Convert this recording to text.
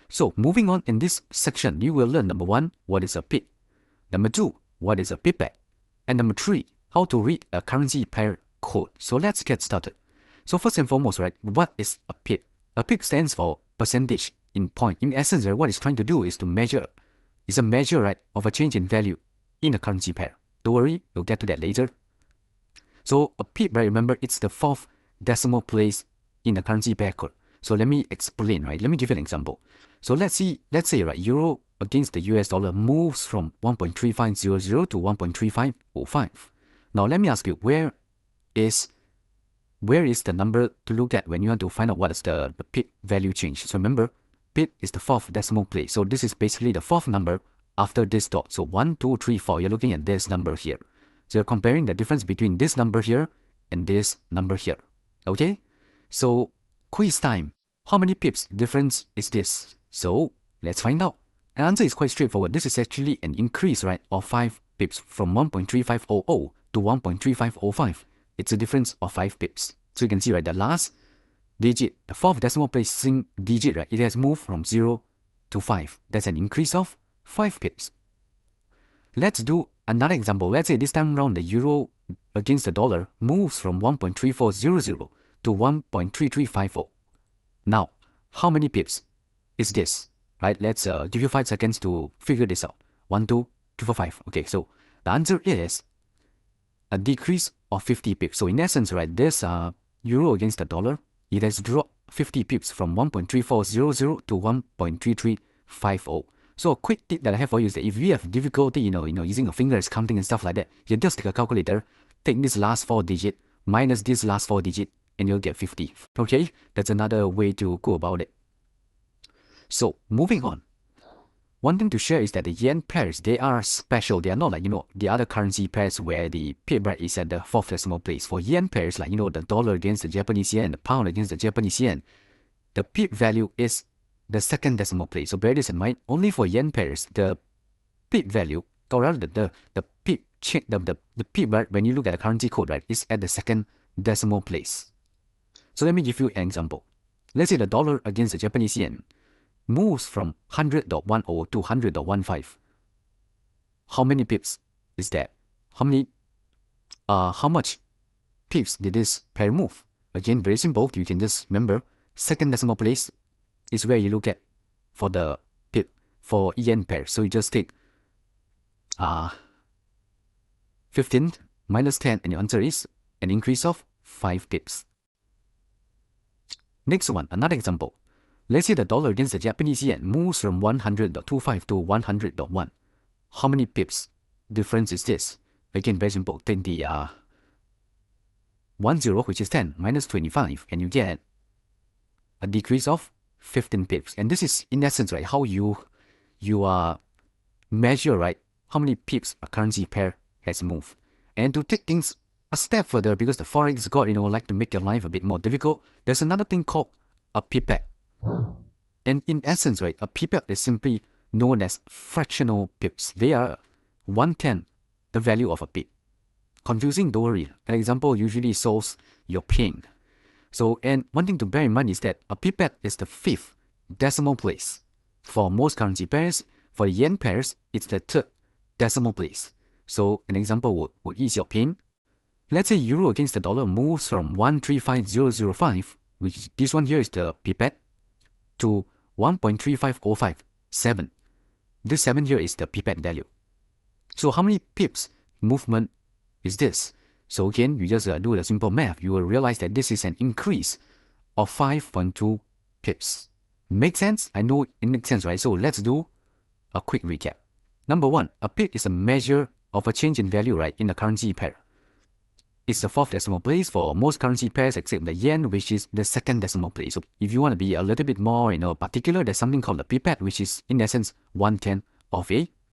So moving on in this section, you will learn number 1, what is a pip? Number 2, what is a pipette? And number 3, how to read a currency pair code. So let's get started. So first and foremost, right, what is a pip? A pip stands for percentage in point. In essence, right, what it's trying to do is to measure, is a measure, right, of a change in value in a currency pair. Don't worry, we'll get to that later. So a pip, right, remember, it's the 4th decimal place in a currency pair code. So let me explain, right? Let me give you an example. So let's say, right, euro against the US dollar moves from 1.3500 to 1.3505. Now let me ask you, where is the number to look at when you want to find out what is the pip value change? So remember, pip is the 4th decimal place. So this is basically the 4th number after this dot. So 1, 2, 3, 4. You're looking at this number here. So you're comparing the difference between this number here and this number here. Okay? So quiz time. How many pips difference is this? So let's find out. The answer is quite straightforward. This is actually an increase, right, of 5 pips from 1.3500 to 1.3505. It's a difference of 5 pips. So you can see, right, the last digit, the 4th decimal placing digit, right, it has moved from 0 to 5. That's an increase of 5 pips. Let's do another example. Let's say this time around the euro against the dollar moves from 1.3400 to 1.3350. Now, how many pips is this? Right, let's give you 5 seconds to figure this out. 1, 2, 3, 4, 5. Okay, so the answer is a decrease of 50 pips. So in essence, right, this euro against the dollar, it has dropped 50 pips from 1.3400 to 1.3350. So a quick tip that I have for you is that if you have difficulty, using your fingers counting and stuff like that, you just take a calculator, take this last 4 digit minus this last 4 digit, and you'll get 50. Okay, that's another way to go about it. So moving on, one thing to share is that the yen pairs, they are special. They are not like, the other currency pairs where the pip rate is at the 4th decimal place. For yen pairs, like, the dollar against the Japanese yen, the pound against the Japanese yen, the pip value is the 2nd decimal place. So bear this in mind. Only for yen pairs, the pip value, or rather the pip, the pip, right, when you look at the currency code, right, is at the 2nd decimal place. So let me give you an example. Let's say the dollar against the Japanese yen moves from 100.10 to 100.15. How many pips is that? How much pips did this pair move? Again, very simple. You can just remember 2nd decimal place is where you look at for the pip for yen pair. So you just take 15 minus 10, and your answer is an increase of 5 pips. Next one, another example. Let's say the dollar against the Japanese yen moves from 100.25 to 100.1. How many pips difference is this? Again, very simple. Take the 10, which is 10, minus 25, and you get a decrease of 15 pips. And this is, in essence, right, how you measure, right, how many pips a currency pair has moved. And to take things a step further, because the Forex god, like to make your life a bit more difficult, there's another thing called a pipette. And in essence, right, a pipette is simply known as fractional pips. They are 1/10 the value of a pip. Confusing, don't worry. An example usually solves your pain. So, and one thing to bear in mind is that a pipette is the 5th decimal place. For most currency pairs, for yen pairs, it's the 3rd decimal place. So an example would ease your pain. Let's say euro against the dollar moves from 1.35005, which this one here is the pipette, to 1.35057. This 7 here is the pipette value. So how many pips movement is this? So again, you just do the simple math. You will realize that this is an increase of 5.2 pips. Make sense? I know it makes sense, right? So let's do a quick recap. Number 1, a pip is a measure of a change in value, right, in a currency pair. It's the 4th decimal place for most currency pairs except the yen, which is the 2nd decimal place. So if you want to be a little bit more, particular, there's something called the pipette, which is in essence 1/10 of a